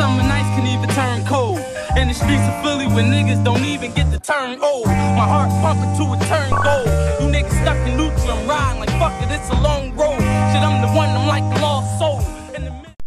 summer nights can even turn cold. In the streets of Philly when niggas don't even get to turn old. My heart pumping to a turn gold. You niggas stuck in neutral, I'm riding like fuck it, it's a long road. Shit, I'm the one, I'm like the lost soul.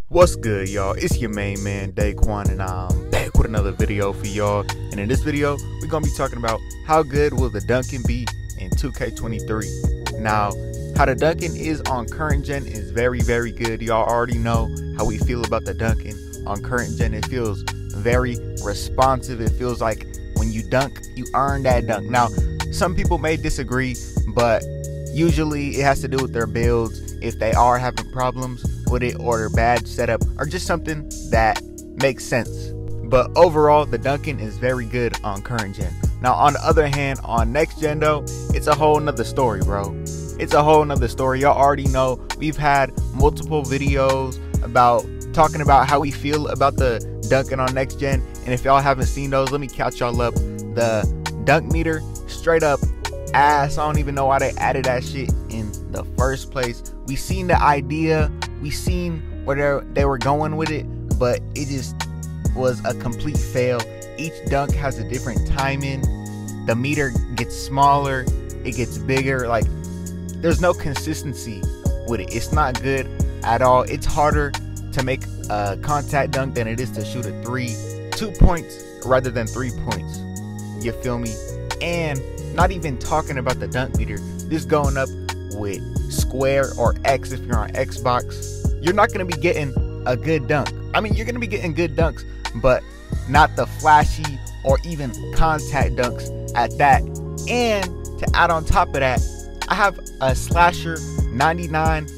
What's good, y'all? It's your main man Deykwon, and I'm back with another video for y'all. And in this video, we're gonna be talking about how good will the Duncan be in 2K23. Now, how the Duncan is on current gen is very, very good. Y'all already know how we feel about the Duncan on current gen. It feels very responsive. It feels like when you dunk, you earn that dunk. Now, some people may disagree, but usually it has to do with their builds. If they are having problems with it, or their bad setup, or just something that makes sense. But overall, the Duncan is very good on current gen. Now, on the other hand, on next gen though, it's a whole nother story, bro. It's a whole nother story. Y'all already know we've had multiple videos about talking about how we feel about the Duncan on next gen. And if y'all haven't seen those, let me catch y'all up. The dunk meter, straight up ass. I don't even know why they added that shit in the first place. We seen the idea, we seen where they were going with it, but it just was a complete fail. Each dunk has a different timing. The meter gets smaller, it gets bigger. Like, there's no consistency with it. It's not good at all. It's harder to make a contact dunk than it is to shoot a 2 points rather than 3 points. You feel me? And not even talking about the dunk meter, this going up with square or X. If you're on Xbox, you're not going to be getting a good dunk. I mean, you're going to be getting good dunks, but not the flashy or even contact dunks at that. And to add on top of that, I have a slasher 99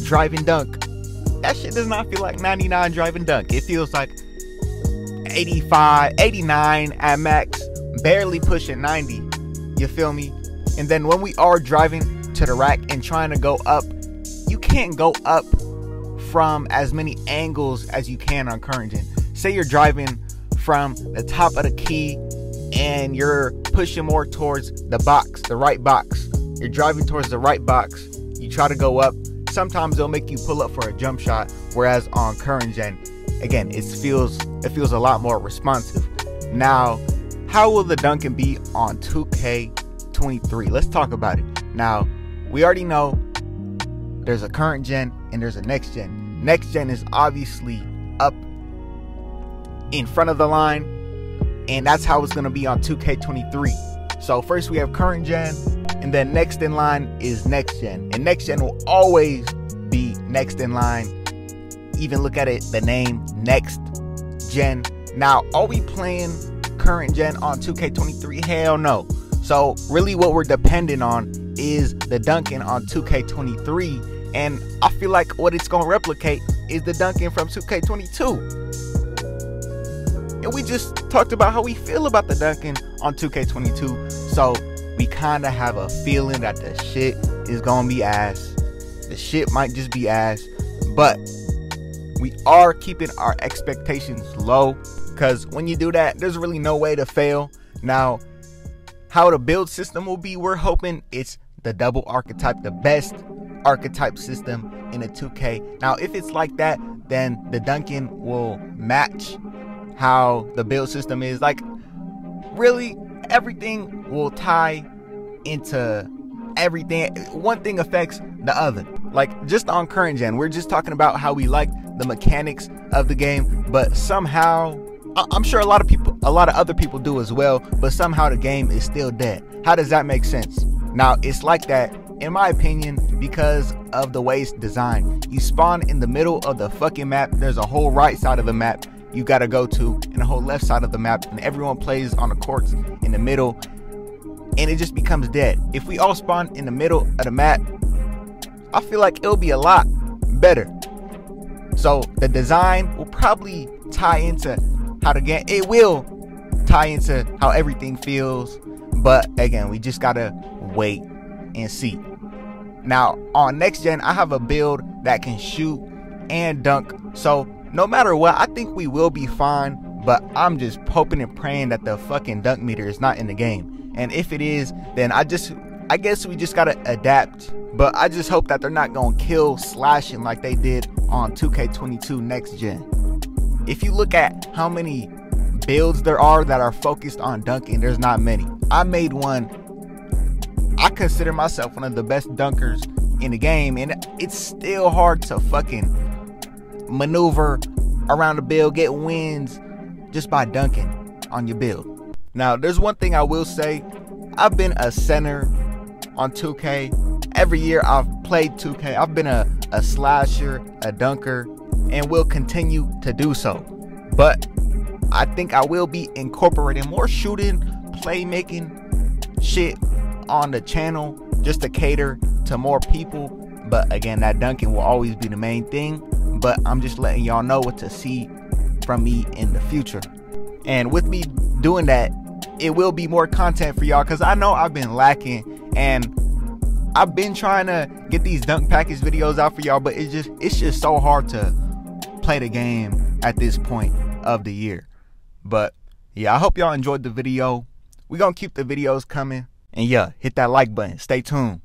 driving dunk. That shit does not feel like 99 driving dunk. It feels like 85, 89 at max, barely pushing 90. You feel me? And then when we are driving to the rack and trying to go up, you can't go up from as many angles as you can on current gen. Say you're driving from the top of the key and you're pushing more towards the box, the right box. You're driving towards the right box, you try to go up, sometimes they'll make you pull up for a jump shot, whereas on current gen, again, it feels a lot more responsive. Now, how will the Duncan be on 2K23? Let's talk about it. Now, we already know there's a current gen and there's a next gen. Next gen is obviously up in front of the line, and that's how it's going to be on 2K23. So first we have current gen, and then next in line is next gen. And next gen will always be next in line. Even look at it, the name, next gen. Now, are we playing current gen on 2K23? Hell no. So really what we're dependent on is the Duncan on 2K23, and I feel like what it's gonna replicate is the Duncan from 2K22. And we just talked about how we feel about the Duncan on 2K22, so we kind of have a feeling that the shit is gonna be ass. The shit might just be ass, but we are keeping our expectations low, because when you do that, there's really no way to fail. Now, how the build system will be, we're hoping it's the double archetype, the best archetype system in a 2K. Now, if it's like that, then the Duncan will match how the build system is. Like, really, everything will tie into everything. One thing affects the other. Like, just on current gen, we're just talking about how we like the mechanics of the game, but somehow, I'm sure a lot of other people do as well, but somehow the game is still dead. How does that make sense? Now, it's like that, in my opinion, because of the way it's designed. You spawn in the middle of the fucking map. There's a whole right side of the map you gotta go to, and a whole left side of the map, and everyone plays on the courts in the middle, and it just becomes dead. If we all spawn in the middle of the map, I feel like it'll be a lot better. So the design will probably tie into how the game, it will tie into how everything feels, but again, we just gotta wait and see. Now, on next gen, I have a build that can shoot and dunk, so no matter what, I think we will be fine, but I'm just hoping and praying that the fucking dunk meter is not in the game. And if it is, then I guess we just gotta adapt. But I just hope that they're not gonna kill slashing like they did on 2K22 next gen. if you look at how many builds there are that are focused on dunking, there's not many. I made one. I consider myself one of the best dunkers in the game, and it's still hard to fucking maneuver around the build, get wins just by dunking on your build. Now, there's one thing I will say. I've been a center on 2K. Every year I've played 2K. I've been a slasher, a dunker, and will continue to do so. But I think I will be incorporating more shooting, playmaking shit on the channel just to cater to more people. But again, that dunking will always be the main thing. But I'm just letting y'all know what to see from me in the future. And with me doing that, it will be more content for y'all, because I know I've been lacking, and I've been trying to get these dunk package videos out for y'all, but it's just so hard to play the game at this point of the year. But yeah, I hope y'all enjoyed the video. We're gonna keep the videos coming, and yeah, hit that like button. Stay tuned.